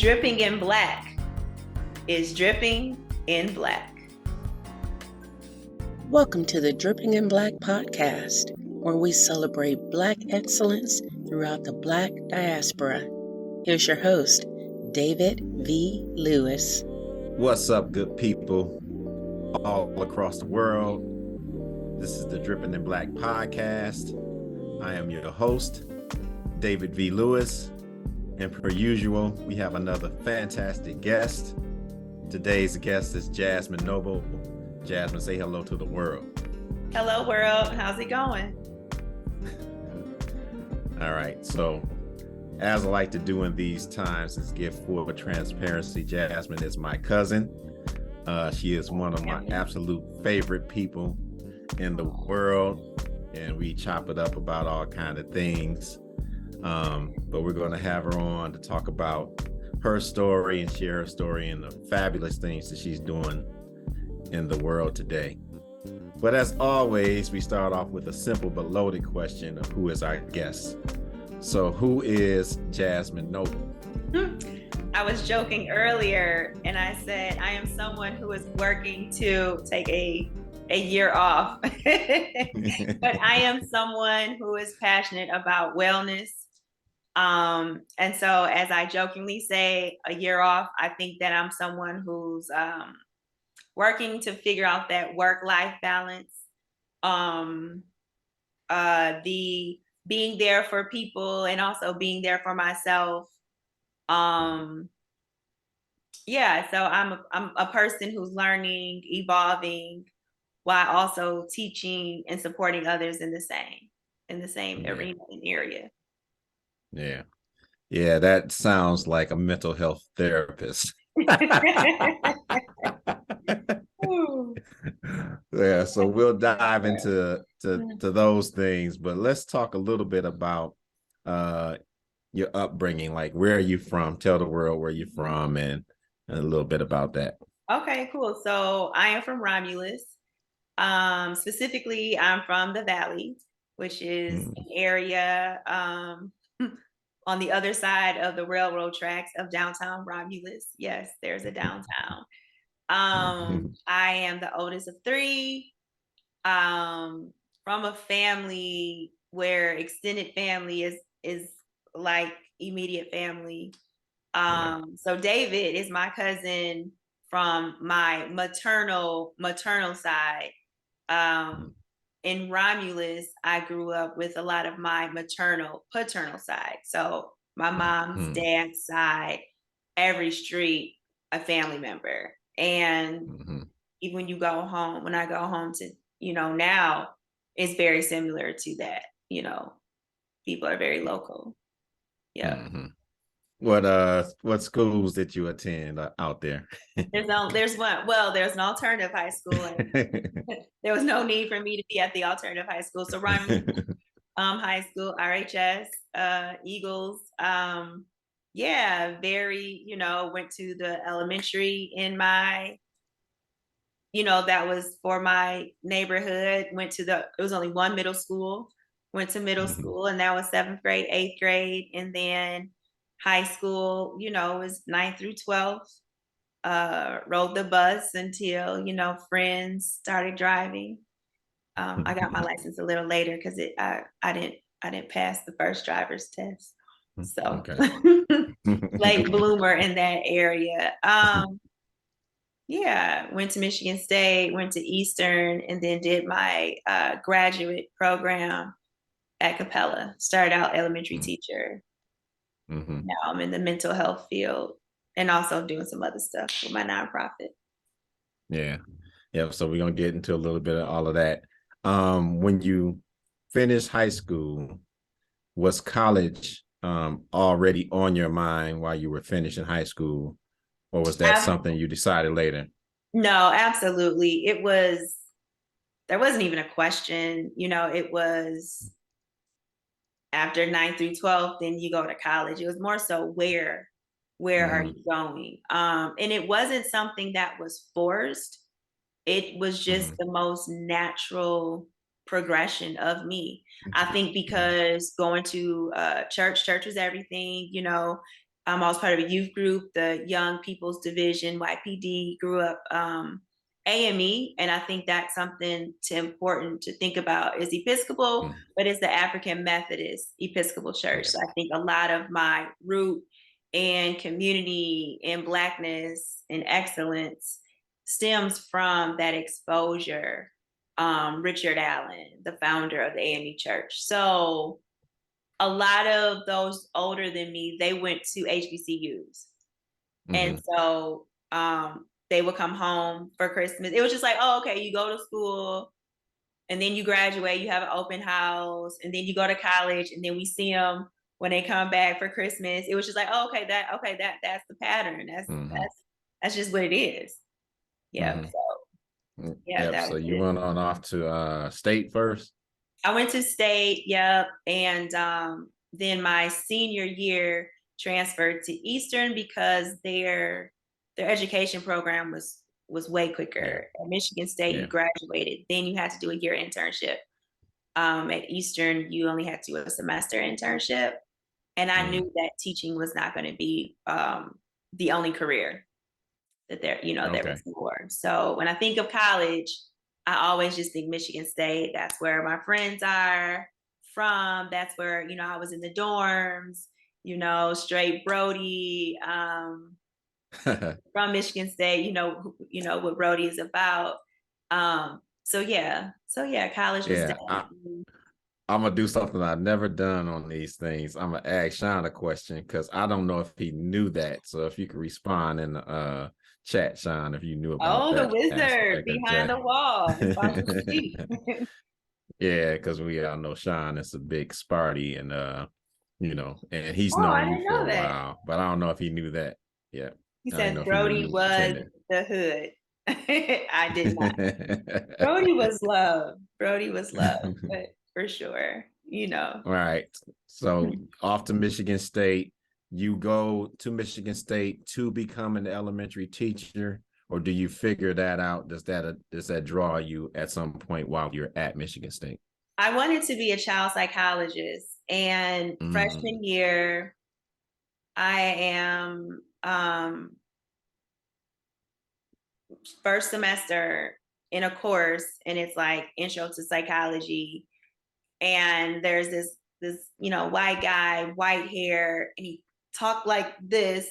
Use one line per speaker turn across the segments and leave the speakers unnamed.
Dripping in Black is dripping in black.
Welcome to the Dripping in Black podcast, where we celebrate Black excellence throughout the Black diaspora. Here's your host, David V. Lewis.
What's up, good people all across the world? This is the Dripping in Black podcast. I am your host, David V. Lewis. And per usual, we have another fantastic guest. Today's guest is Jasmine Noble. Jasmine, say hello to the world.
Hello, world. How's it going?
All right. So, as I like to do in these times, is give full transparency. Jasmine is my cousin. She is one of my absolute favorite people in the world, and we chop it up about all kind of things. But we're going to have her on to talk about her story and share her story and the fabulous things that she's doing in the world today. But as always, we start off with a simple but loaded question of who is our guest. So who is Jasmine Noble?
I was joking earlier and I said I am someone who is working to take a year off. But I am someone who is passionate about wellness. And so as I jokingly say a year off, I think that I'm someone who's working to figure out that work-life balance, the being there for people and also being there for myself. So I'm a person who's learning, evolving, while also teaching and supporting others in the same arena and area.
Yeah, that sounds like a mental health therapist. Yeah, so we'll dive into those things, but let's talk a little bit about your upbringing. Like, where are you from? Tell the world where you're from and a little bit about that.
Okay, cool. So I am from Romulus. Specifically, I'm from the Valley, which is an area on the other side of the railroad tracks of downtown Romulus. Yes, there's a downtown. I am the oldest of three, from a family where extended family is like immediate family. So David is my cousin from my maternal side. In Romulus, I grew up with a lot of my paternal side. So my mom's dad's side, every street, a family member. And even when I go home to, now it's very similar to that, people are very local. Yeah.
What schools did you attend out there?
There's an alternative high school. And there was no need for me to be at the alternative high school. So Romulus High School, RHS, Eagles. Went to the elementary in my, that was for my neighborhood. It was only one middle school. Went to middle school, and that was 7th grade, 8th grade, and then high school, was 9th through 12th. Rode the bus until, friends started driving. I got my license a little later because I didn't pass the first driver's test. So late bloomer in that area. Went to Michigan State, went to Eastern, and then did my graduate program at Capella. Started out elementary teacher. Now I'm in the mental health field and also doing some other stuff with my nonprofit.
Yeah. So we're going to get into a little bit of all of that. When you finished high school, was college already on your mind while you were finishing high school? Or was that something you decided later?
No, absolutely. There wasn't even a question. It was after 9th through 12th, then you go to college. It was more so where are you going? And it wasn't something that was forced. It was just the most natural progression of me. I think because going to church was everything, I was part of a youth group, the Young People's Division, YPD, grew up AME, and I think that's something important to think about is Episcopal, but it's the African Methodist Episcopal Church.
Yeah.
So I think a lot of my root and community and Blackness and excellence stems from that exposure. Richard Allen, the founder of the AME Church. So a lot of those older than me, they went to HBCUs. And so they would come home for Christmas. It was just like, oh, okay, you go to school and then you graduate, you have an open house, and then you go to college, and then we see them when they come back for Christmas. It was just like, oh, okay, that's the pattern. That's just what it is. Yeah. So yeah,
yep.
that
So
was
you
it.
went on off to state first?
I went to state, yep, and then my senior year transferred to Eastern because their education program was way quicker. At Michigan State, you graduated, then you had to do a year internship. At Eastern, you only had to do a semester internship, and I knew that teaching was not going to be the only career that there was more. So when I think of college, I always just think Michigan State. That's where my friends are from. That's where, I was in the dorms, straight Brody, from Michigan State, what Brody is about. So yeah, college was definitely.
I'm gonna do something I've never done on these things. I'm gonna ask Sean a question because I don't know if he knew that. So if you could respond in the chat, Sean, if you knew about
The
that
wizard
aspect of
behind the wall.
Yeah, because we all know Sean is a big Sparty, and and he's
I
known you
didn't
for
know
a
that.
while, but I don't know if he knew that. Yeah,
He
I don't know
said
if he knew
Brody
you
was
attended.
the hood. I did not. Brody was love. Brody was love, but for sure,
All right. So off to Michigan State. You go to Michigan State to become an elementary teacher, or do you figure that out? Does that draw you at some point while you're at Michigan State?
I wanted to be a child psychologist, and freshman year, I am first semester in a course, and it's like intro to psychology, and there's this white guy, white hair, and he talked like this,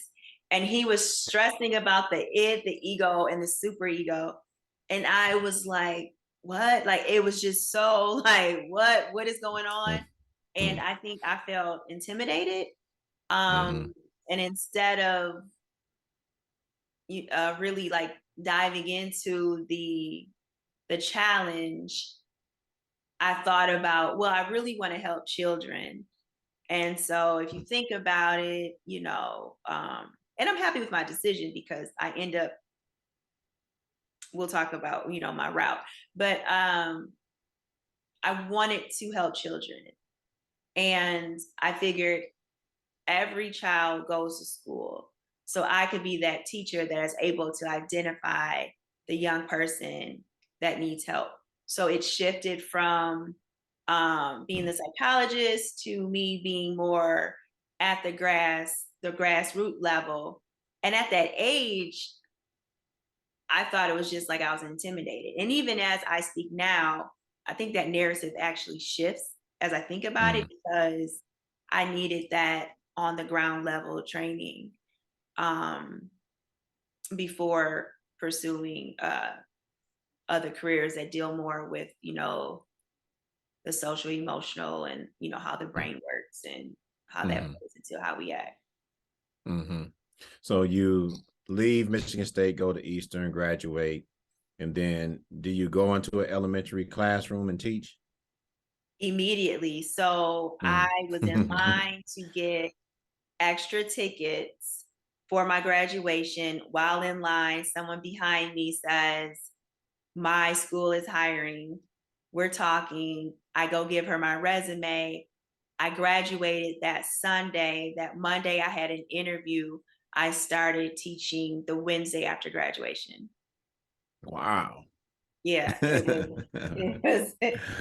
and he was stressing about the id, the ego, and the super ego, and I was like, what? Like, it was just so like, what is going on? And I think I felt intimidated, and instead of really like diving into the challenge, I thought about, well, I really want to help children. And so if you think about it, and I'm happy with my decision because I end up, we'll talk about, my route, but I wanted to help children. And I figured every child goes to school. So I could be that teacher that is able to identify the young person that needs help. So it shifted from being the psychologist to me being more at the grassroots level. And at that age, I thought it was just like I was intimidated. And even as I speak now, I think that narrative actually shifts as I think about it, because I needed that on the ground level training before pursuing other careers that deal more with, the social, emotional, and, how the brain works and how that plays into how we act.
So you leave Michigan State, go to Eastern, graduate, and then do you go into an elementary classroom and teach?
Immediately. So I was in line to get extra tickets for my graduation. While in line, someone behind me says, my school is hiring. We're talking. I go give her my resume. I graduated that Sunday. That Monday, I had an interview. I started teaching the Wednesday after graduation.
Wow.
Yeah, it was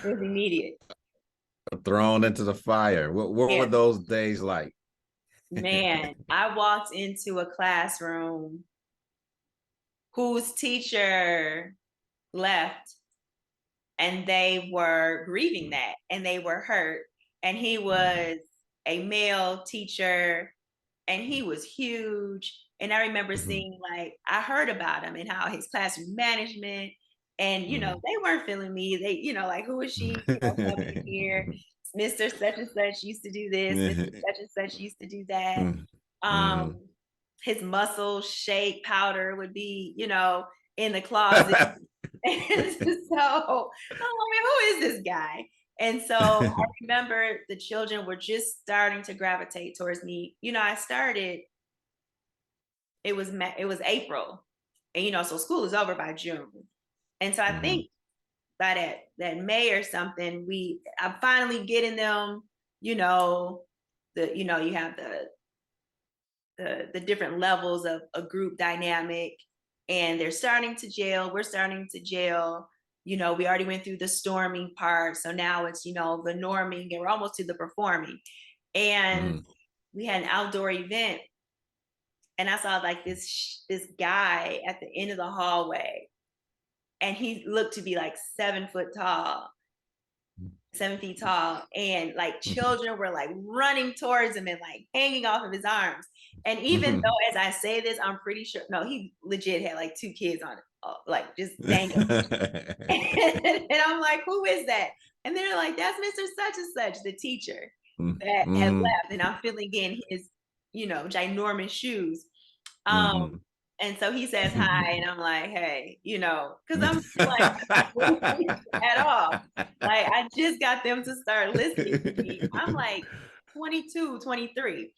immediate.
Thrown into the fire. What were those days like?
Man, I walked into a classroom whose teacher left, and they were grieving that, and they were hurt. And he was a male teacher, and he was huge. And I remember seeing, like, I heard about him and how his classroom management, and they weren't feeling me. They, like, who is she? Coming in here. Mr. Such and such used to do this, Mr. Such and such used to do that. His muscle shake powder would be, in the closet. And so I'm like, who is this guy? And so I remember the children were just starting to gravitate towards me. I started, it was April, and so school is over by June. And so I think by that May or something, I'm finally getting them, you have the different levels of a group dynamic, and they're starting to gel. We're starting to gel. We already went through the storming part, so now it's the norming, and we're almost to the performing. And we had an outdoor event, and I saw like this guy at the end of the hallway, and he looked to be like 7 feet tall, and like children were like running towards him and like hanging off of his arms. And even though, as I say this, I'm pretty sure, no, he legit had like 2 kids on it, like just dangling. And I'm like, who is that? And they're like, that's Mr. Such and Such, the teacher that had left. And I'm feeling in his, ginormous shoes. And so he says hi, and I'm like, hey, because I'm like, at all. Like, I just got them to start listening to me. I'm like 22, 23.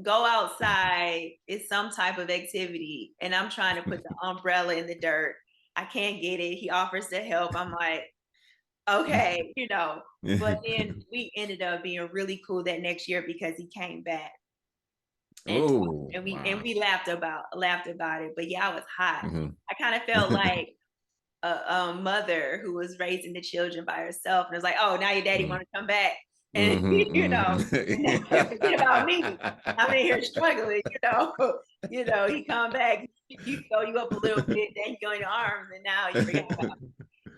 Go outside, it's some type of activity, and I'm trying to put the umbrella in the dirt. I can't get it. He offers to help. I'm like, okay, But then we ended up being really cool that next year because he came back. And we laughed about it. But yeah, I was hot. I kind of felt like a mother who was raising the children by herself, and it was like, oh, now your daddy want to come back, and forget about me. I'm in here struggling. He come back, you throw you up a little bit, then you go in your arms, and now you forget about me.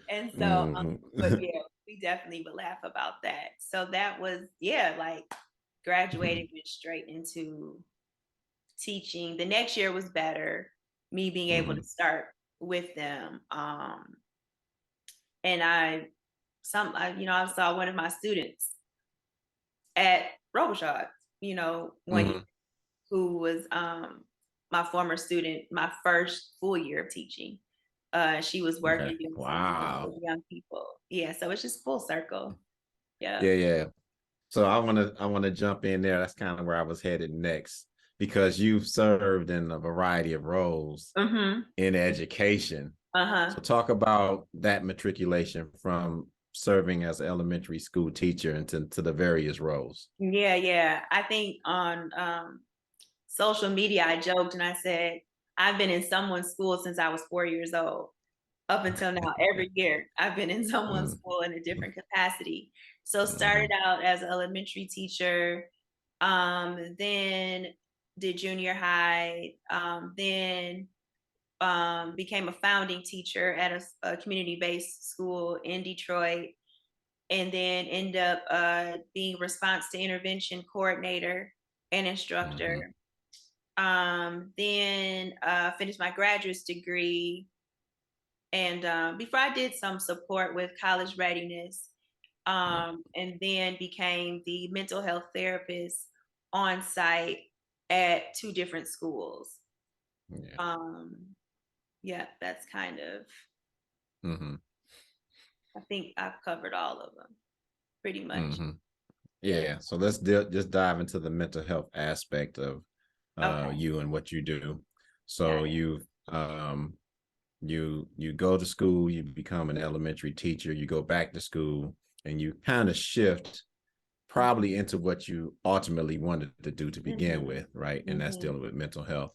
And so, but yeah, we definitely would laugh about that. So that was, like graduated, went straight into teaching. The next year was better, me being able to start with them. And I saw one of my students at Robichaud, one year, who was my former student, my first full year of teaching. She was working with young people. Yeah, so it's just full circle.
Yeah. So I want to jump in there. That's kind of where I was headed next, because you've served in a variety of roles in education. So talk about that matriculation from serving as an elementary school teacher into the various roles.
Yeah. I think on social media, I joked and I said, I've been in someone's school since I was 4 years old. Up until now, every year, I've been in someone's school in a different capacity. So started out as an elementary teacher, then did junior high, then became a founding teacher at a community-based school in Detroit, and then ended up being response to intervention coordinator and instructor. Then finished my graduate's degree, and before I did some support with college readiness, and then became the mental health therapist on site at 2 different schools. That's kind of, I think I've covered all of them pretty much.
So let's just dive into the mental health aspect of you and what you do. So you go to school, you become an elementary teacher, you go back to school, and you kind of shift probably into what you ultimately wanted to do to begin with, right? And that's dealing with mental health.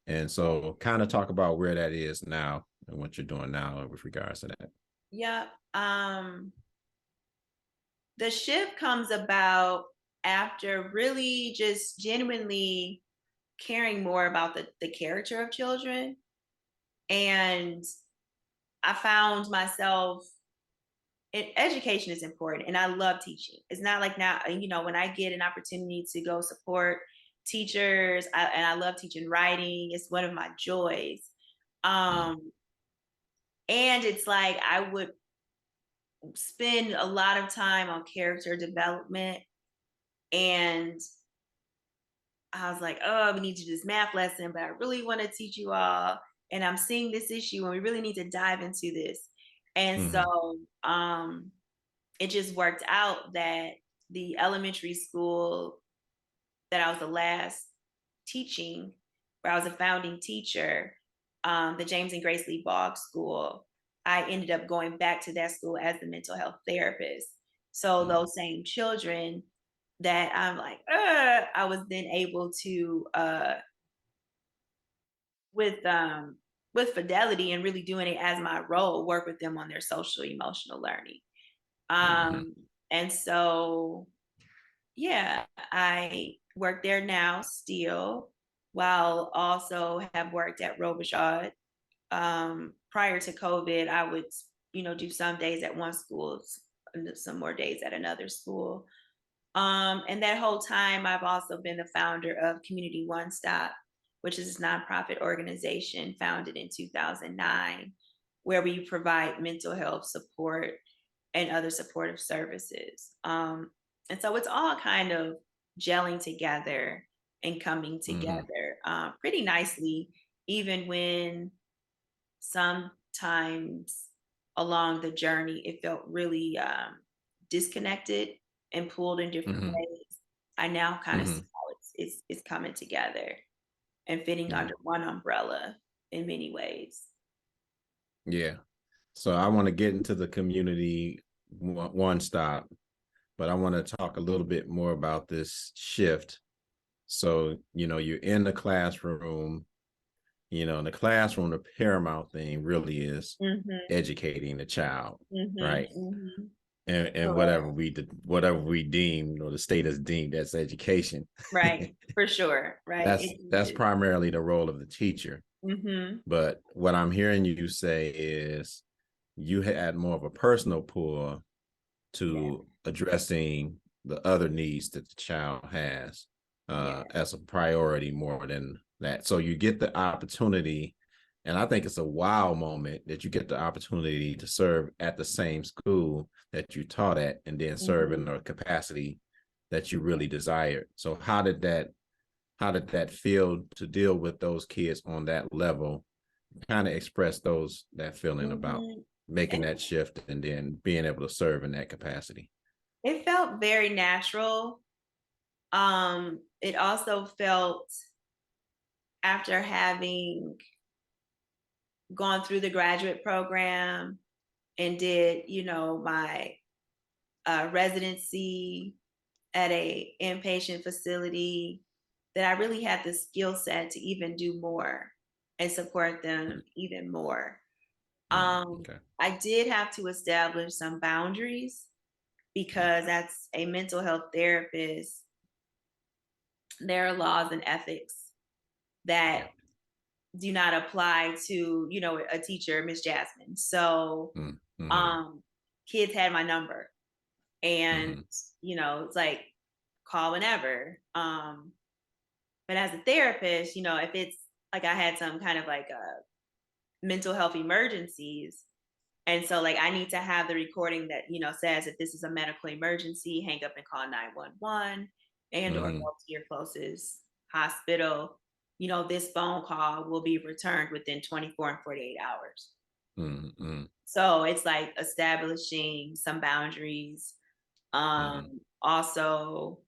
And so kind of talk about where that is now and what you're doing now with regards to that.
Yeah. The shift comes about after really just genuinely caring more about the character of children, and I found myself, education is important and I love teaching. It's not like now, when I get an opportunity to go support teachers, and I love teaching writing, it's one of my joys. And it's like I would spend a lot of time on character development, and I was like, oh, we need to do this math lesson, but I really want to teach you all. And I'm seeing this issue and we really need to dive into this. And so it just worked out that the elementary school that I was the last teaching, where I was a founding teacher, the James and Grace Lee Boggs School, I ended up going back to that school as the mental health therapist. So those same children that I'm like, I was then able to, with fidelity and really doing it as my role, work with them on their social emotional learning. And so, yeah, I work there now still, while also have worked at Robichaud. Prior to COVID, I would, do some days at one school, some more days at another school. And that whole time, I've also been the founder of ComeUnity One Stop, which is a nonprofit organization founded in 2009, where we provide mental health support and other supportive services. And so it's all kind of gelling together and coming together pretty nicely, even when sometimes along the journey it felt really disconnected and pulled in different ways. I now kind of see how it's coming together and fitting under one umbrella in many ways.
Yeah. So I want to get into the ComeUnity One Stop, but I want to talk a little bit more about this shift. So, you're in the classroom, in the classroom, the paramount thing really is educating the child, right? And whatever we deem, or the state has deemed as education.
Right, for sure. Right.
That's primarily the role of the teacher. But what I'm hearing you say is you had more of a personal pull to addressing the other needs that the child has as a priority more than that. So you get the opportunity, and I think it's a wow moment that you get the opportunity to serve at the same school that you taught at, and then serve in a capacity that you really desired. So how did that feel to deal with those kids on that level? Kind of express that feeling about making that shift and then being able to serve in that capacity.
It felt very natural. It also felt, after having gone through the graduate program and did, my residency at a inpatient facility, that I really had the skill set to even do more and support them even more. I did have to establish some boundaries, because as a mental health therapist, there are laws and ethics that do not apply to, a teacher, Miss Jasmine. So kids had my number, and it's like, call whenever. But as a therapist, if it's like I had some kind of like mental health emergencies, and so like I need to have the recording that says, if this is a medical emergency, hang up and call 911 and or go to your closest hospital. This phone call will be returned within 24 and 48 hours. So it's like establishing some boundaries. Also,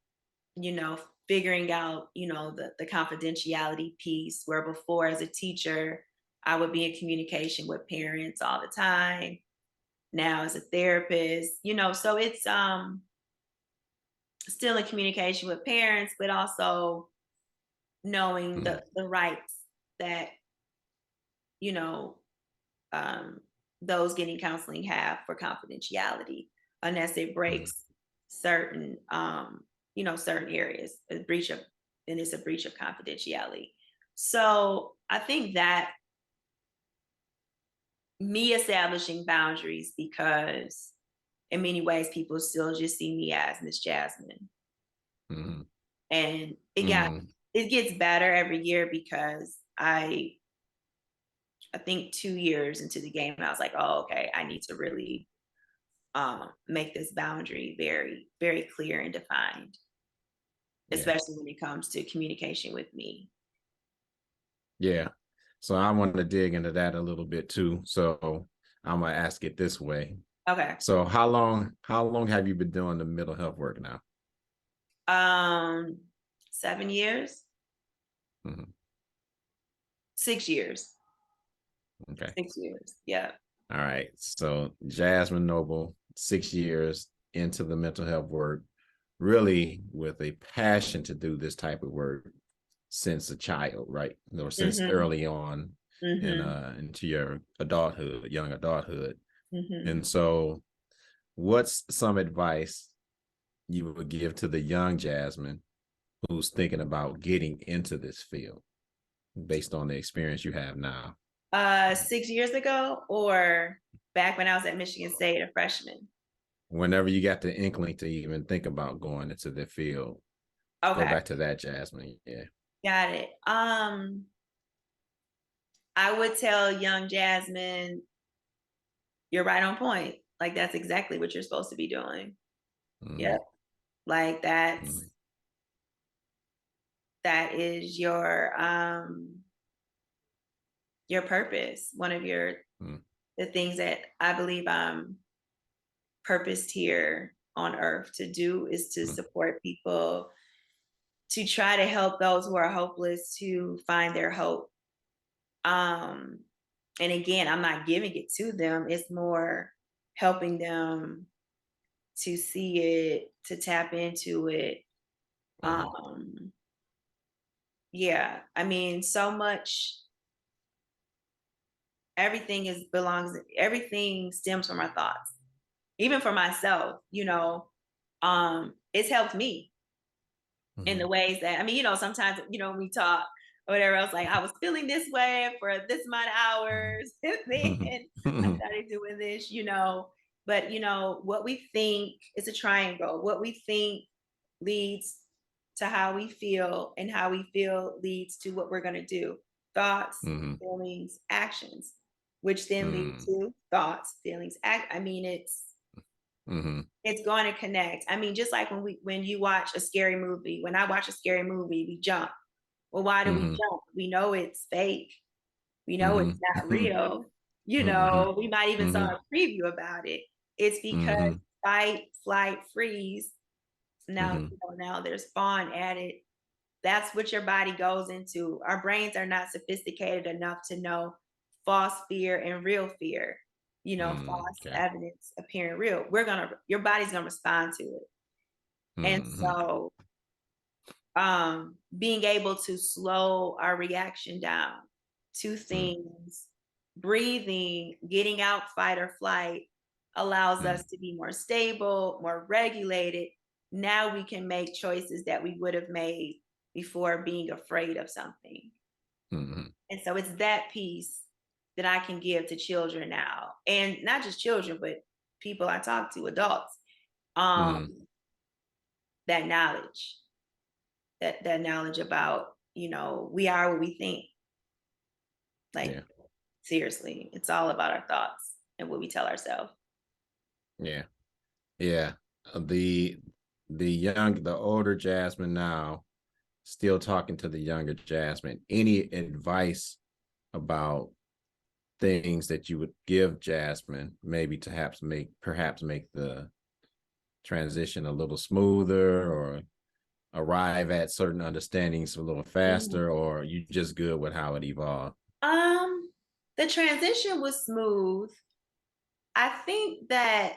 figuring out, the confidentiality piece, where before, as a teacher, I would be in communication with parents all the time. Now as a therapist, so it's still in communication with parents, but also knowing the rights that, those getting counseling have for confidentiality, unless it breaks certain certain areas, and it's a breach of confidentiality. So I think that me establishing boundaries, because in many ways people still just see me as Miss Jasmine.
Mm-hmm.
And it gets better every year, because I think 2 years into the game, I was like, oh, okay, I need to really make this boundary very, very clear and defined, especially when it comes to communication with me.
Yeah. So I want to dig into that a little bit too. So I'm gonna ask it this way.
Okay.
So how long have you been doing the mental health work now?
7 years.
Mm-hmm.
6 years.
Okay.
6 years. Yeah.
All right. So Jasmine Noble, 6 years into the mental health work, really with a passion to do this type of work since a child, right? Or since early on into your adulthood, young adulthood. And so what's some advice you would give to the young Jasmine who's thinking about getting into this field based on the experience you have now?
6 years ago, or back when I was at Michigan State, a freshman?
Whenever you got the inkling to even think about going into the field.
Okay.
Go back to that, Jasmine. Yeah.
Got it. I would tell young Jasmine, you're right on point. Like, that's exactly what you're supposed to be doing.
Mm-hmm.
Yeah. Like that is your purpose. One of the things that I believe I'm purposed here on earth to do is to support people, to try to help those who are hopeless to find their hope. And again, I'm not giving it to them. It's more helping them to see it, to tap into it. Yeah, I mean, so much, everything stems from our thoughts. Even for myself, it's helped me in the ways that, I mean, sometimes, when we talk or whatever else, like I was feeling this way for this amount of hours, and then I started doing this, but what we think is a triangle. What we think leads to how we feel, and how we feel leads to what we're going to do. Thoughts, feelings, actions, which then lead to thoughts, feelings, I mean, it's going to connect. I mean, just like when you watch a scary movie, when I watch a scary movie, we jump. Well, why do we jump? We know it's fake. We know it's not real. We might even saw a preview about it. It's because fight, flight, freeze. Now, now there's fawn added. That's what your body goes into. Our brains are not sophisticated enough to know false fear and real fear. False evidence appearing real. Your body's gonna respond to it. And so being able to slow our reaction down to things, breathing, getting out fight or flight, allows us to be more stable, more regulated. Now we can make choices that we would have made before being afraid of something. And so it's that piece that I can give to children now, and not just children, but people I talk to, adults. That knowledge, that knowledge about, we are what we think. Like, seriously, it's all about our thoughts and what we tell ourselves.
Yeah. The older Jasmine now, still talking to the younger Jasmine. Any advice about things that you would give Jasmine, maybe perhaps make the transition a little smoother, or arrive at certain understandings a little faster, or you just good with how it evolved?
The transition was smooth. I think that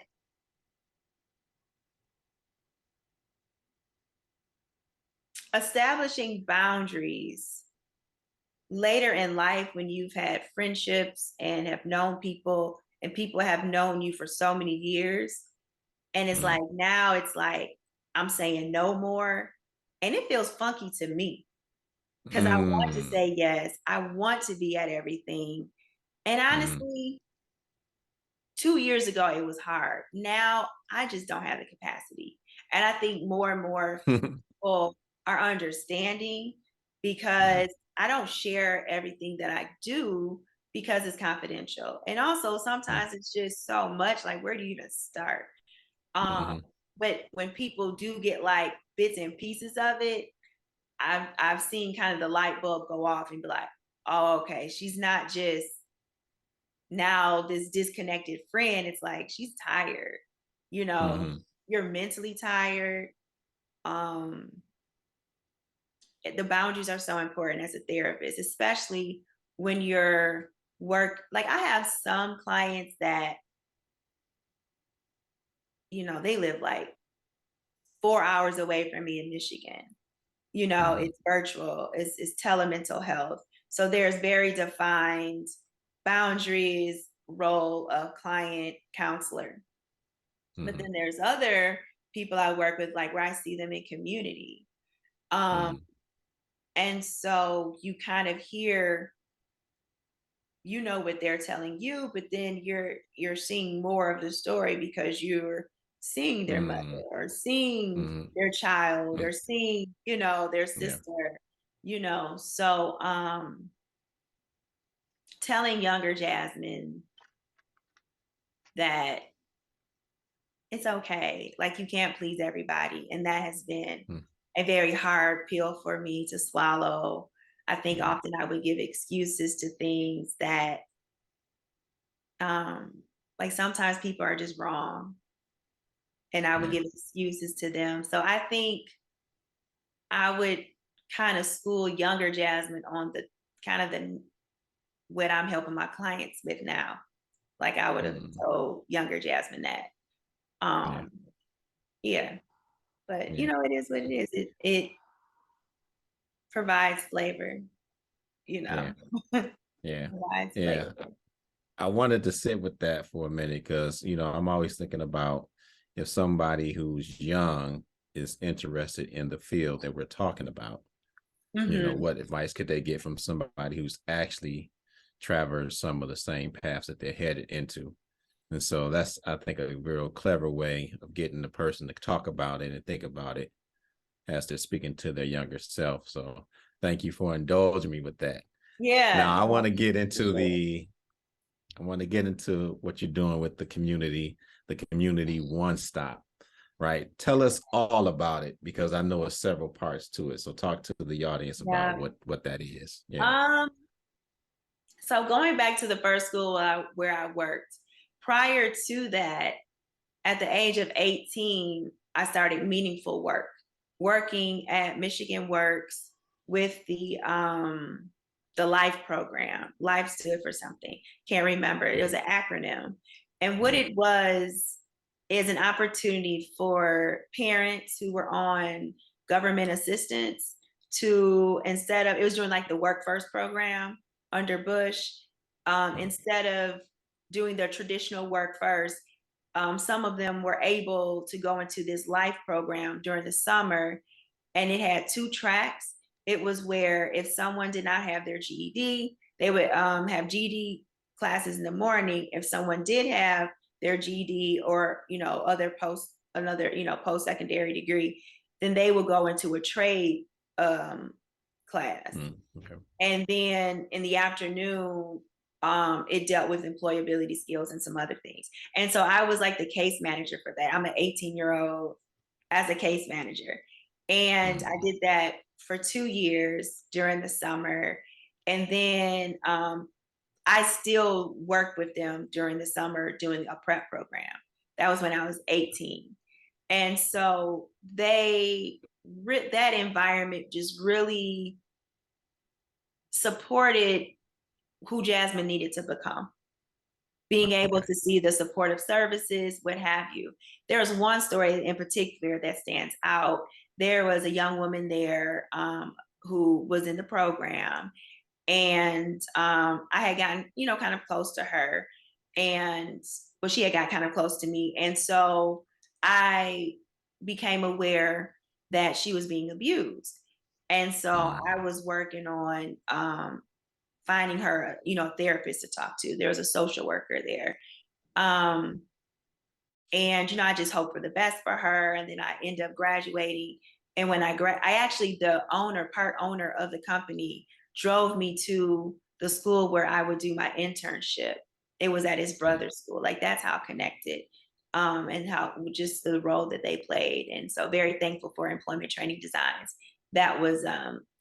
establishing boundaries later in life, when you've had friendships and have known people, and people have known you for so many years, and it's like, now it's like, I'm saying no more. And it feels funky to me because I want to say yes. I want to be at everything. And honestly, 2 years ago, it was hard. Now I just don't have the capacity. And I think more and more people are understanding because I don't share everything that I do because it's confidential. And also sometimes it's just so much, like, where do you even start? But when people do get like bits and pieces of it, I've seen kind of the light bulb go off and be like, oh, okay, she's not just now this disconnected friend. It's like she's tired, you know, you're mentally tired. Um, the boundaries are so important as a therapist, especially when you're like I have some clients that, they live like 4 hours away from me in Michigan. It's virtual, it's telemental health. So there's very defined boundaries, role of client counselor. But then there's other people I work with, like where I see them in community. And so you kind of hear, what they're telling you, but then you're seeing more of the story because you're seeing their mother or seeing their child or seeing, their sister, So telling younger Jasmine that it's okay, like you can't please everybody. And that has been a very hard pill for me to swallow. I think often I would give excuses to things that like sometimes people are just wrong and I would give excuses to them. So I think I would kind of school younger Jasmine on the kind of the what I'm helping my clients with now. Like I would have told younger Jasmine that. Yeah. But it is what it is. It provides flavor, provides flavor.
I wanted to sit with that for a minute because, I'm always thinking about if somebody who's young is interested in the field that we're talking about, what advice could they get from somebody who's actually traversed some of the same paths that they're headed into? And so that's, I think, a real clever way of getting the person to talk about it and think about it as they're speaking to their younger self. So thank you for indulging me with that.
Yeah.
Now I want to get into what you're doing with the ComeUnity One Stop, right? Tell us all about it because I know it's several parts to it. So talk to the audience about what that is. Yeah.
So going back to the first school where I worked, prior to that, at the age of 18, I started meaningful work, working at Michigan Works with the Life program. Life stood for something. Can't remember. It was an acronym. And what it was is an opportunity for parents who were on government assistance to, instead of, it was during like the Work First program under Bush, instead of doing their traditional work first, some of them were able to go into this life program during the summer, and it had 2 tracks. It was where if someone did not have their GED, they would have GED classes in the morning. If someone did have their GED or post-secondary degree, then they would go into a trade class.
Okay.
And then in the afternoon, it dealt with employability skills and some other things. And so I was like the case manager for that. I'm an 18-year-old as a case manager. And I did that for 2 years during the summer. And then I still worked with them during the summer doing a prep program. That was when I was 18. And so that environment just really supported who Jasmine needed to become. Being able to see the supportive services, what have you. There's one story in particular that stands out. There was a young woman there who was in the program, and I had gotten, kind of close to her, and she had got kind of close to me. And so I became aware that she was being abused. And so I was working on finding her, a therapist to talk to. There was a social worker there. And, I just hope for the best for her. And then I end up graduating. And when I actually, the part owner of the company drove me to the school where I would do my internship. It was at his brother's school. Like, that's how connected, and how just the role that they played. And so very thankful for Employment Training Designs that was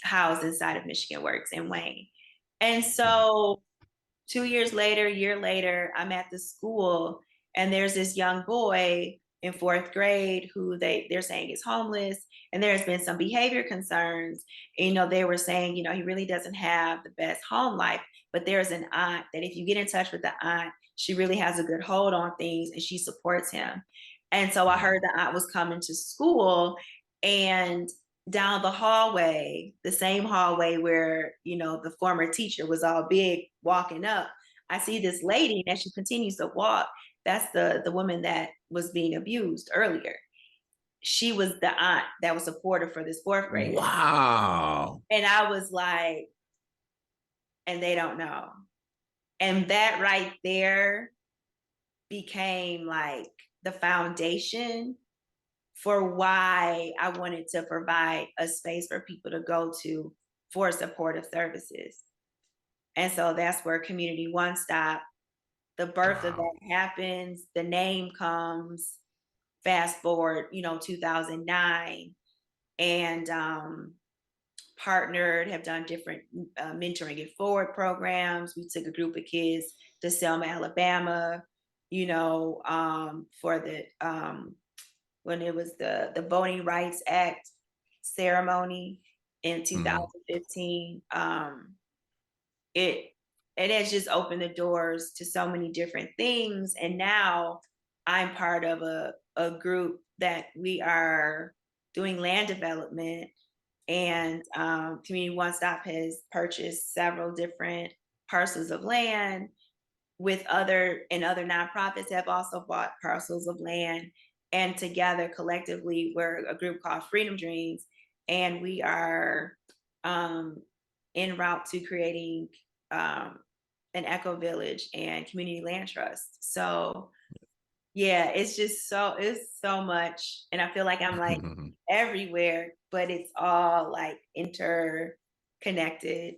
housed inside of Michigan Works in Wayne. And so 2 years later, year later, I'm at the school, and there's this young boy in 4th grade who they're saying is homeless, and there's been some behavior concerns. And, they were saying, he really doesn't have the best home life, but there's an aunt that if you get in touch with the aunt, she really has a good hold on things and she supports him. And so I heard the aunt was coming to school, and down the hallway, the same hallway where, the former teacher was all big walking up, I see this lady, and as she continues to walk, that's the woman that was being abused earlier. She was the aunt that was supportive for this 4th grader.
Wow.
And I was like, and they don't know. And that right there became like the foundation for why I wanted to provide a space for people to go to for supportive services. And so that's where ComeUnity One Stop, the birth of that happens, the name comes, fast forward, 2009, and partnered, have done different mentoring it forward programs. We took a group of kids to Selma, Alabama, for the when it was the Voting Rights Act ceremony in 2015. It has just opened the doors to so many different things. And now I'm part of a group that we are doing land development, and ComeUnity One Stop has purchased several different parcels of land with other nonprofits have also bought parcels of land. And together, collectively, we're a group called Freedom Dreams, and we are en route to creating an ecovillage and community land trust. So yeah, it's so much, and I feel like I'm like everywhere, but it's all like interconnected.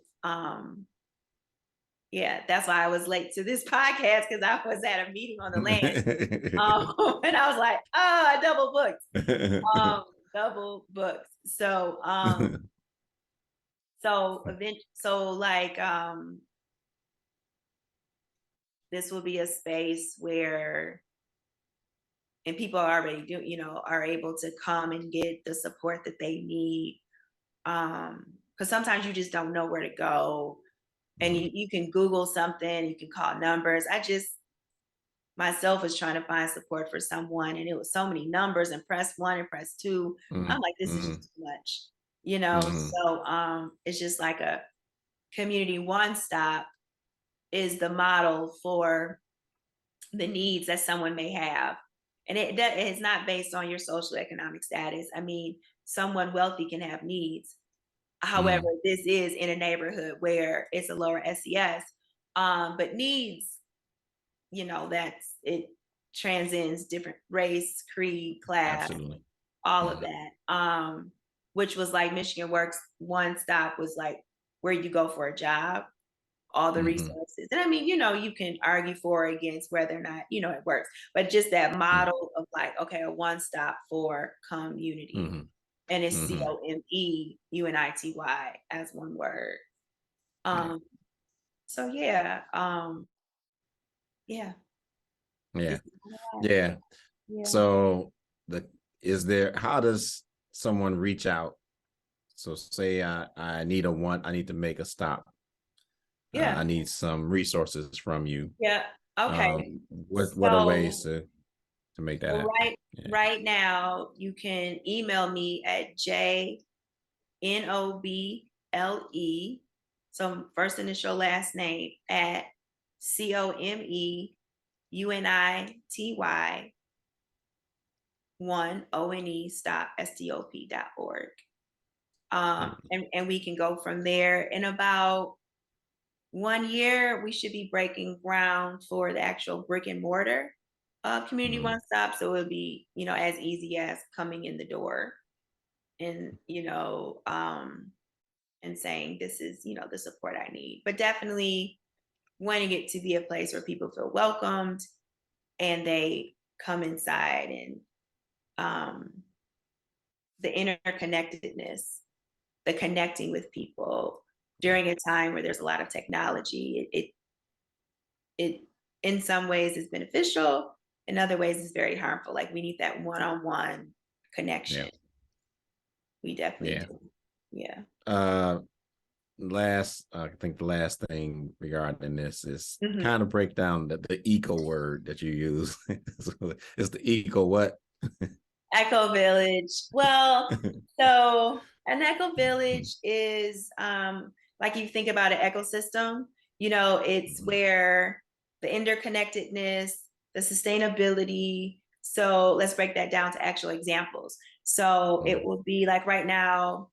Yeah, that's why I was late to this podcast, because I was at a meeting on the land. And I was like, I double booked. Double booked. So this will be a space where, and people are already are able to come and get the support that they need. Because sometimes you just don't know where to go. And you can Google something, you can call numbers. I just myself was trying to find support for someone, and it was so many numbers, and press 1 and press 2. I'm like, this is just too much, So it's just like a ComeUnity One Stop is the model for the needs that someone may have. And it's not based on your social economic status. I mean, someone wealthy can have needs. However, this is in a neighborhood where it's a lower SES, but needs, it transcends different race, creed, class,
Absolutely.
all of that. Which was like Michigan Works One Stop was like where you go for a job, all the resources. And I mean, you can argue for or against whether or not, it works, but just that model of like, okay, a one stop for ComeUnity. And it's ComeUnity as one word. So yeah. Yeah.
Yeah. So how does someone reach out? So say I need to make a stop. I need some resources from you.
Yeah. Okay.
What are ways to make that happen?
Right now, you can email me at JNOBLE. So first initial, last name at ComeUnity ComeUnity.stop.org. And we can go from there. In about 1 year, we should be breaking ground for the actual brick and mortar of Community One Stop. So it'll be, as easy as coming in the door and, and saying, this is, the support I need. But definitely wanting it to be a place where people feel welcomed and they come inside, and the interconnectedness, the connecting with people during a time where there's a lot of technology. It in some ways is beneficial, in other ways is very harmful. Like, we need that one-on-one connection.
Yeah.
We definitely do. Yeah.
I think the last thing regarding this is kind of break down the eco word that you use. It's the eco what?
Ecovillage. Well, so an ecovillage is like, you think about an ecosystem, it's where the interconnectedness, the sustainability. So let's break that down to actual examples. So it will be like, right now,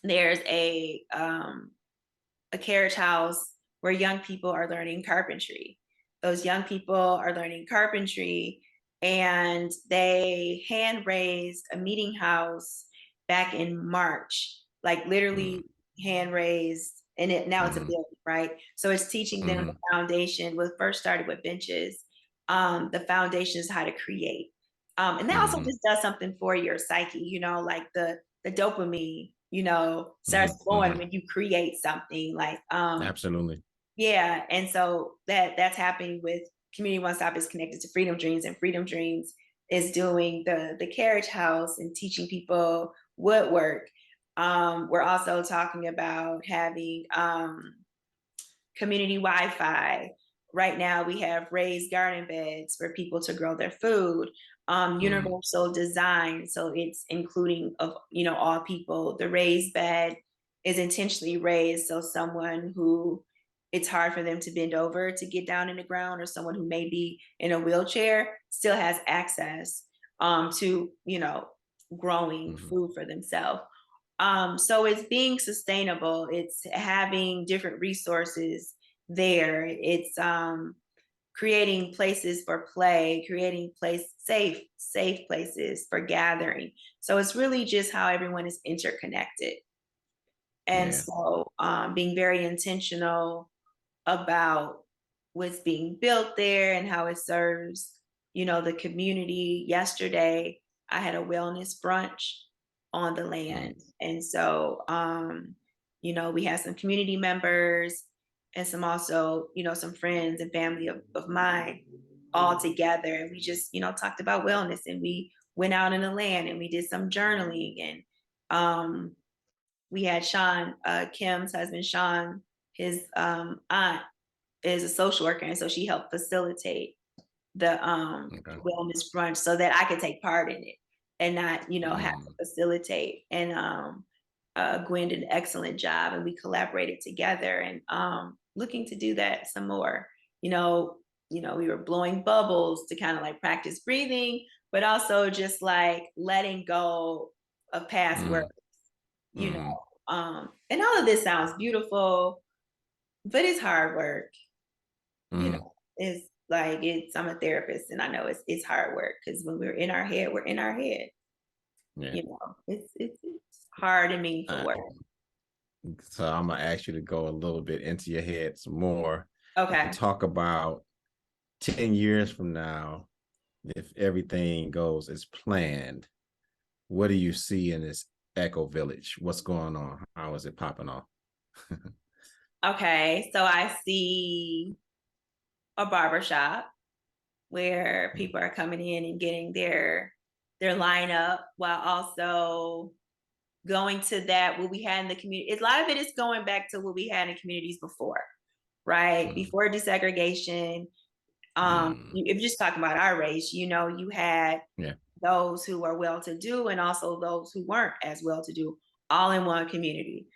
there's a carriage house where young people are learning carpentry. Those young people are learning carpentry, and they hand raised a meeting house back in March, like literally hand raised, and now it's a building, right? So it's teaching them the foundation. Well, first started with benches. The foundation is how to create. And that also just does something for your psyche, like the dopamine, starts flowing when you create something, like,
absolutely.
Yeah. And so that's happening with Community One Stop. Is connected to Freedom Dreams, and Freedom Dreams is doing the carriage house and teaching people woodwork. We're also talking about having community Wi-Fi. Right now, we have raised garden beds for people to grow their food. Universal design, so it's including of all people. The raised bed is intentionally raised so someone who it's hard for them to bend over to get down in the ground, or someone who may be in a wheelchair, still has access to growing food for themselves. So it's being sustainable. It's having different resources there. It's creating places for play, creating safe places for gathering. So it's really just how everyone is interconnected. And so being very intentional about what's being built there and how it serves, the community. Yesterday, I had a wellness brunch on the land. And so, we had some community members and some also, some friends and family of mine all together. And we just, talked about wellness, and we went out in the land and we did some journaling. And we had Sean, Kim's husband, Sean, his aunt is a social worker. And so she helped facilitate the wellness brunch so that I could take part in it and not, have to facilitate. And Gwen did an excellent job, and we collaborated together, and looking to do that some more. We were blowing bubbles to kind of like practice breathing, but also just like letting go of past work, and all of this sounds beautiful, but it's hard work. It's like, I'm a therapist, and I know it's hard work, because when we're in our head, we're in our head.
Yeah.
It's hard and meaningful work.
So I'm gonna ask you to go a little bit into your head some more.
Okay.
And talk about 10 years from now, if everything goes as planned, what do you see in this Eco Village? What's going on? How is it popping off?
Okay, so I see a barbershop where people are coming in and getting their lineup, while also going to that what we had in the community. A lot of it is going back to what we had in communities before, right? Before desegregation. If you're just talking about our race, you had those who are well-to-do and also those who weren't as well-to-do, all in one community.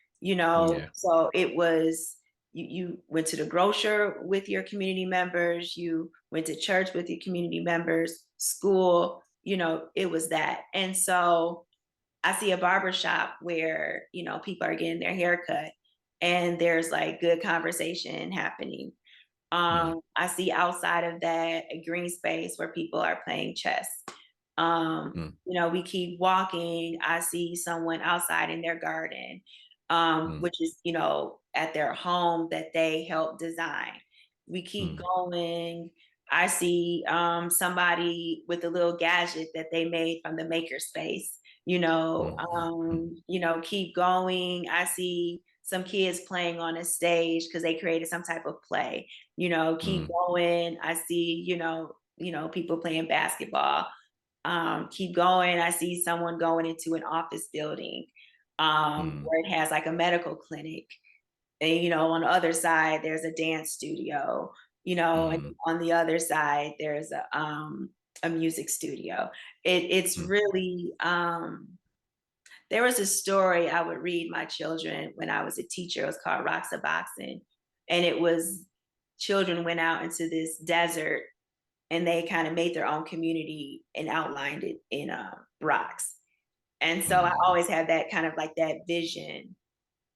So it was, you went to the grocer with your community members, you went to church with your community members, school, it was that. And so I see a barber shop where, people are getting their hair cut and there's like good conversation happening. I see outside of that a green space where people are playing chess. We keep walking. I see someone outside in their garden, which is, at their home that they help design. We keep going. I see somebody with a little gadget that they made from the maker space, keep going. I see some kids playing on a stage because they created some type of play, keep going. I see, people playing basketball. Keep going. I see someone going into an office building where it has like a medical clinic. And, on the other side, there's a dance studio, and on the other side, there's a music studio. It's really, there was a story I would read my children when I was a teacher. It was called Rocks of Boxing. And it was children went out into this desert and they kind of made their own community and outlined it in rocks. And so I always had that kind of like that vision.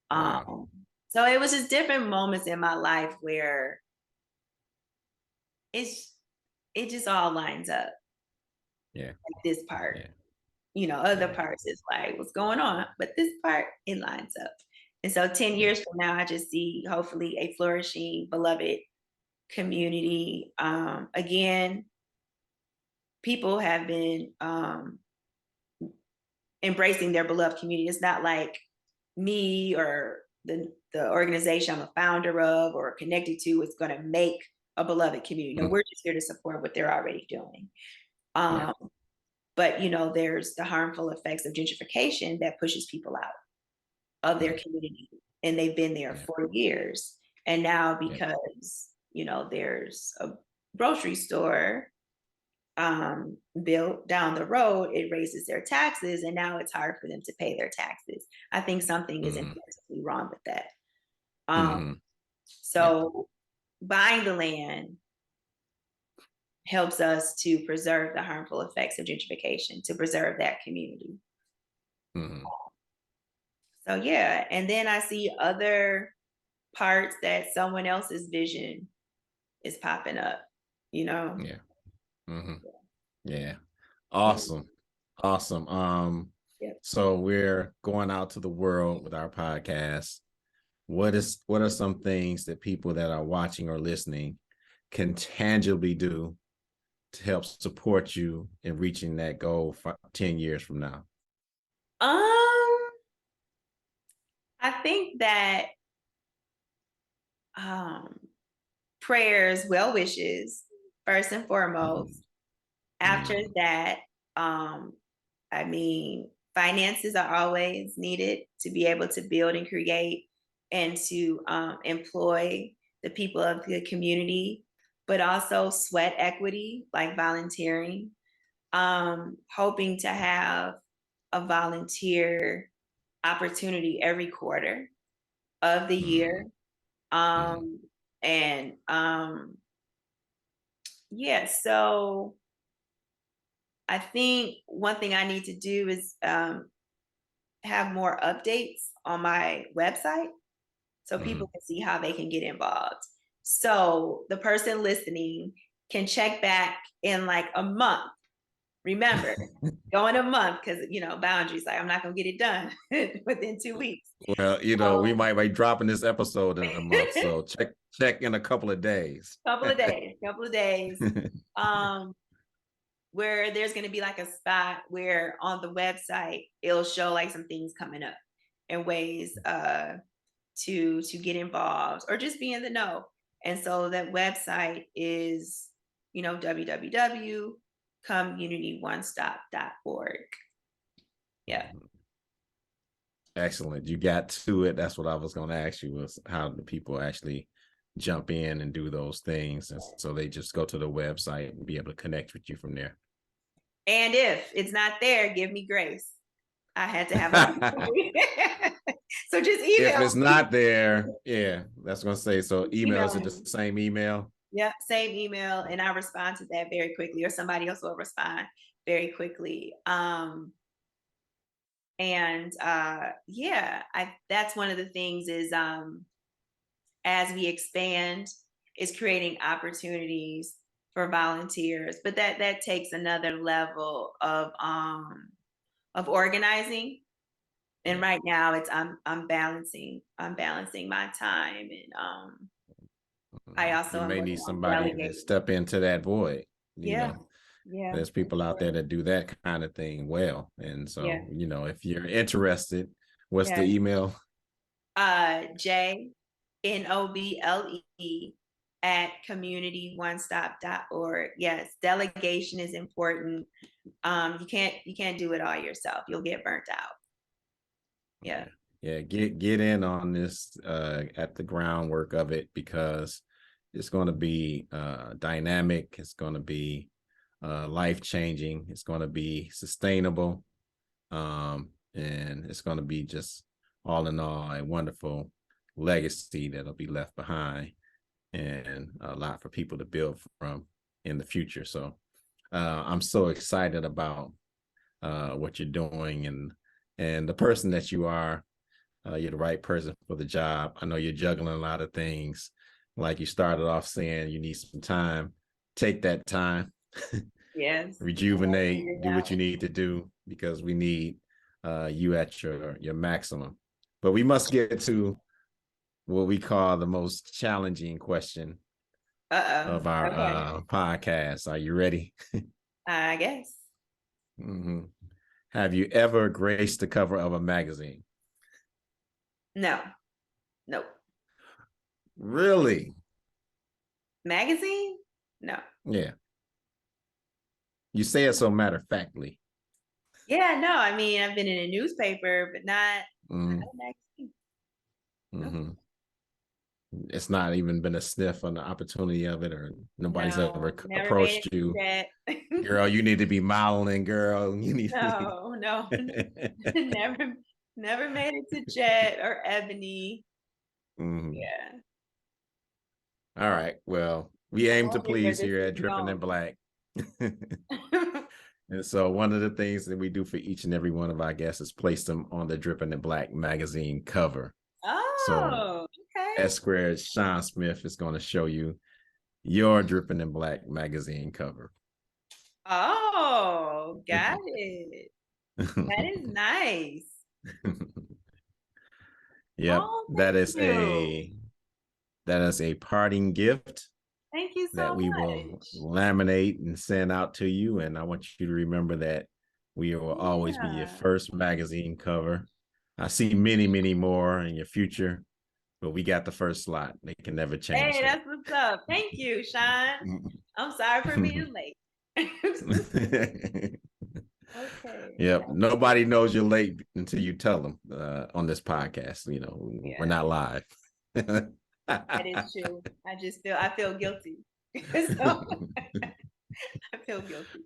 Wow.
So it was just different moments in my life where it just all lines up.
Yeah.
Like this part.
Yeah.
Other parts is like, what's going on? But this part, it lines up. And so 10 years from now, I just see hopefully a flourishing, beloved community. Again, people have been embracing their beloved community. It's not like me or the organization I'm a founder of or connected to is going to make a beloved community. No, we're just here to support what they're already doing. But, there's the harmful effects of gentrification that pushes people out of their community. And they've been there for years. And now because, there's a grocery store built down the road, it raises their taxes. And now it's hard for them to pay their taxes. I think something is intrinsically wrong with that. So buying the land helps us to preserve the harmful effects of gentrification, to preserve that community. So yeah, and then I see other parts that someone else's vision is popping up,
Yeah. Yeah. Awesome. So we're going out to the world with our podcast. What are some things that people that are watching or listening can tangibly do to help support you in reaching that goal 10 years from now?
I think that prayers, well wishes, first and foremost. After that, finances are always needed to be able to build and create and to employ the people of the community, but also sweat equity, like volunteering. Hoping to have a volunteer opportunity every quarter of the year. So I think one thing I need to do is have more updates on my website so people can see how they can get involved. So the person listening can check back in like a month. Remember, go in a month because, boundaries, like I'm not going to get it done within 2 weeks.
Well, we might be dropping this episode in a month. So check in a couple of days.
Couple of days. Where there's going to be like a spot where on the website, it'll show like some things coming up and ways to get involved or just be in the know. And so that website is, www.ComeUnityOneStop.org. Yeah.
Excellent. You got to it. That's what I was going to ask you, was how do people actually jump in and do those things? And so they just go to the website and be able to connect with you from there.
And if it's not there, give me grace. I had to have a so just email.
If it's not there, that's going to say, so email, is it the same email?
Yep, same email, and I respond to that very quickly, or somebody else will respond. very quickly. That's one of the things is as we expand, is creating opportunities for volunteers, but that takes another level of organizing. And right now it's I'm balancing my time, and I also
You
am
may
working
need
on
somebody to
delegating.
step into that void.
Yeah, yeah,
There's
for
people out there
sure.
that do that kind of thing well. And
Yeah,
so, if you're interested, what's the
yeah.
email?
JNOBLE at ComeUnityOneStop.org. Yes, delegation is important. You can't do it all yourself. You'll get burnt out. Yeah.
Yeah, get in on this at the groundwork of it, because it's going to be dynamic. It's going to be life-changing. It's going to be sustainable. And it's going to be just all in all a wonderful legacy that'll be left behind, and a lot for people to build from in the future. So I'm so excited about what you're doing, and the person that you are. You're the right person for the job. I know you're juggling a lot of things. Like you started off saying, you need some time. Take that time.
Yes.
Rejuvenate. Do what you need to do, because we need you at your maximum. But we must get to what we call the most challenging question of our
Okay.
podcast. Are you ready?
I guess.
Mm-hmm. Have you ever graced the cover of a magazine?
No. Nope.
Really?
Magazine? No.
Yeah. You say it so matter-of-factly.
Yeah, no. I mean, I've been in a newspaper, but not
Mm-hmm.
a magazine.
Mm-hmm. It's not even been a sniff on the opportunity of it, or nobody's ever
No, never made
approached
it
you.
to that.
Girl, you need to be modeling, girl. You need
No, no. Never made it to Jet or Ebony.
Mhm.
Yeah.
All right. Well, we aim to
Only where
please
this
here
is
at Dripping in
known.
Black. And so one of the things that we do for each and every one of our guests is place them on the Dripping in Black magazine cover. So
Oh, okay.
S Squared Sean Smith is going to show you your Dripping in Black magazine cover.
Oh, got it. That is nice.
Yep,
Oh,
that
thank
is
you.
a parting gift
Thank you
that
so
we will
much.
laminate and send out to you. And I want you to remember that we will always be your
Yeah.
first magazine cover. I see many, many more in your future, but we got the first slot. They can never change
Hey,
that.
that's what's up. Thank you, Sean. I'm sorry for being late. Okay.
Yep. Nobody knows you're late until you tell them on this podcast. We're
Yeah,
not live.
that is true. I feel guilty. So I feel guilty.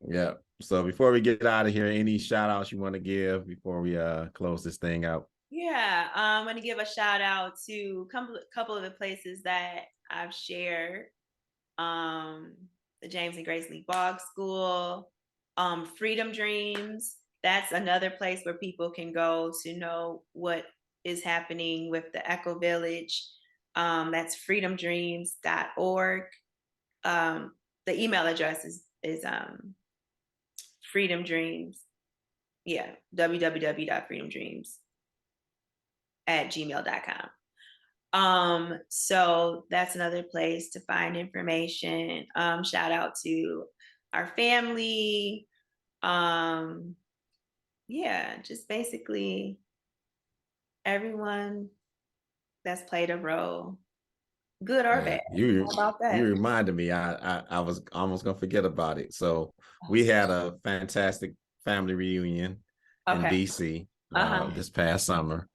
Yeah. So before we get out of here, any shout outs you want to give before we close this thing out?
Yeah, I'm going to give a shout out to a couple of the places that I've shared. The James and Grace Lee Boggs School, Freedom Dreams. That's another place where people can go to know what is happening with the Eco Village. That's freedomdreams.org. The email address is Freedom Dreams. Yeah, www.freedomdreams@gmail.com. So that's another place to find information. Shout out to our family. Yeah, just basically everyone that's played a role, good or
Yeah,
bad.
you
How about
you
that?
reminded me. I was almost gonna forget about it. So we had a fantastic family reunion in
Okay.
DC
Uh-huh.
this past summer.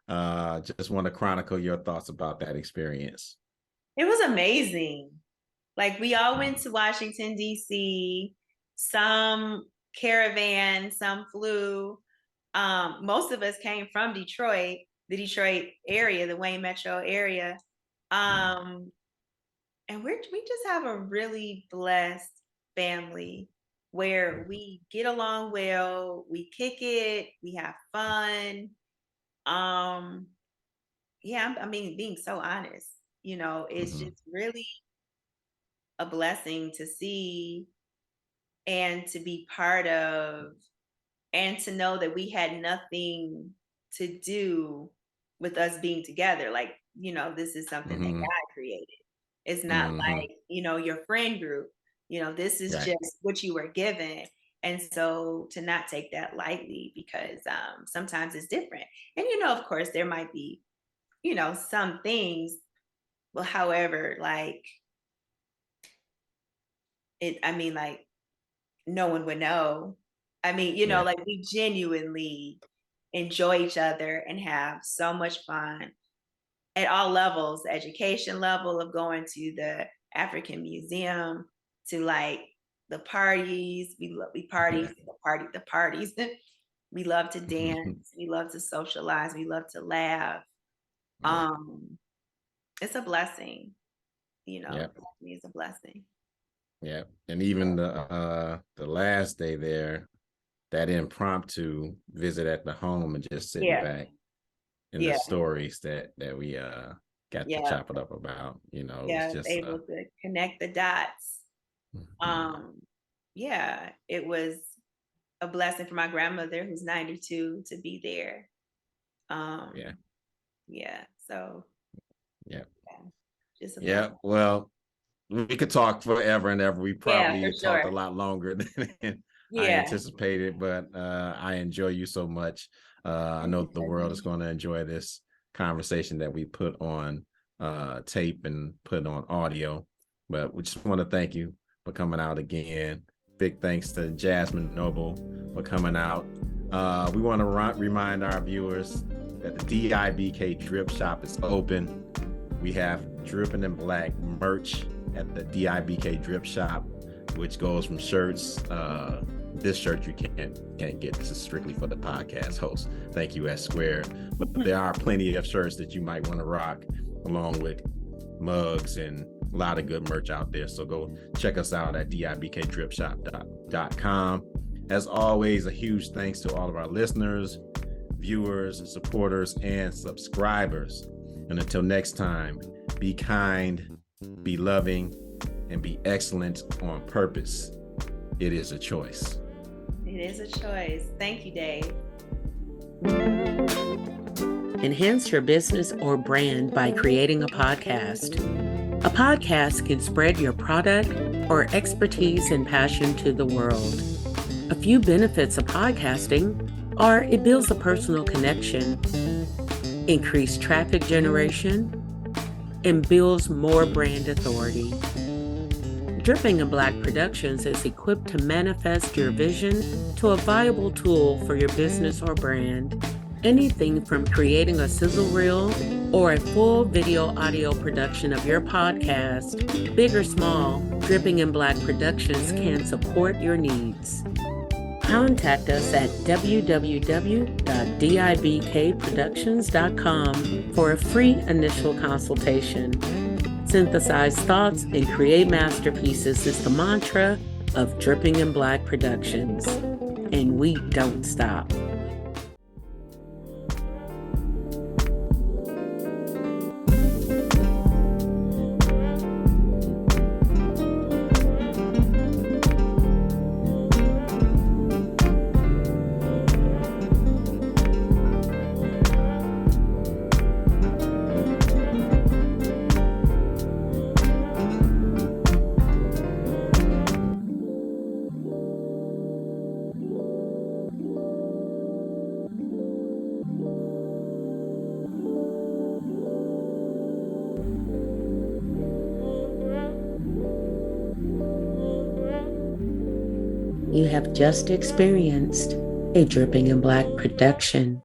Just want to chronicle your thoughts about that experience.
It was amazing. Like we all went to Washington, DC, some caravan, some flew. Most of us came from Detroit, the Detroit area, the Wayne metro area. And we just have a really blessed family. where we get along well, we kick it, we have fun. Yeah, I mean, being so honest, it's
Mhm.
just really a blessing to see and to be part of, and to know that we had nothing to do with us being together. Like, this is something that
Mhm.
God created. It's not
Mhm.
like, your friend group, this is
Right.
just what you were given. And so to not take that lightly, because sometimes it's different. And, of course, there might be, some things. Well, however, like I mean, like, no one would know. I mean,
Yeah.
like, we genuinely enjoy each other and have so much fun at all levels, the education level of going to the African Museum, to like the parties. We parties,
Yeah.
the parties. We love to dance, we love to socialize, we love to laugh.
Yeah.
Um, it's a blessing,
Yeah.
definitely is a blessing.
Yeah. And even the last day there, that impromptu visit at the home and just sitting
Yeah,
back in the
yeah,
stories that we got to
yeah,
chop it up about, it was
yeah.
just
Able to connect the dots.
mhm.
Um, yeah, it was a blessing for my grandmother, who's 92, to be there.
Yeah.
Um, yeah, so
Yeah.
yeah, just a
Yeah.
blessing.
Well, we could talk forever and ever. We
Yeah, for
probably talked a
sure.
lot longer than I
Yeah.
anticipated, but I enjoy you so much. I
Thank
know
you,
the world is
Jasmine.
going to enjoy this conversation that we put on tape and put on audio. But we just want to thank you for coming out again. Big thanks to Jasmine Noble for coming out. We want to remind our viewers that the DIBK Drip Shop is open. We have Dripping in Black merch at the DIBK Drip Shop, which goes from shirts. This shirt you can't get. This is strictly for the podcast host. Thank you, S Square. But there are plenty of shirts that you might want to rock, along with mugs and a lot of good merch out there. So go check us out at dibkdripshop.com. As always, a huge thanks to all of our listeners, viewers, supporters, and subscribers. And until next time, be kind, be loving, and be excellent on purpose. It is a choice.
It is a choice. Thank you, Dave.
Enhance your business or brand by creating a podcast. A podcast can spread your product or expertise and passion to the world. A few benefits of podcasting are it builds a personal connection, increased traffic generation, and builds more brand authority. Dripping in Black Productions is equipped to manifest your vision to a viable tool for your business or brand. Anything from creating a sizzle reel or a full video audio production of your podcast, big or small, Dripping in Black Productions can support your needs. Contact us at www.dibkproductions.com for a free initial consultation. Synthesize thoughts and create masterpieces is the mantra of Dripping in Black Productions. And we don't stop. You have just experienced a Dripping in Black production.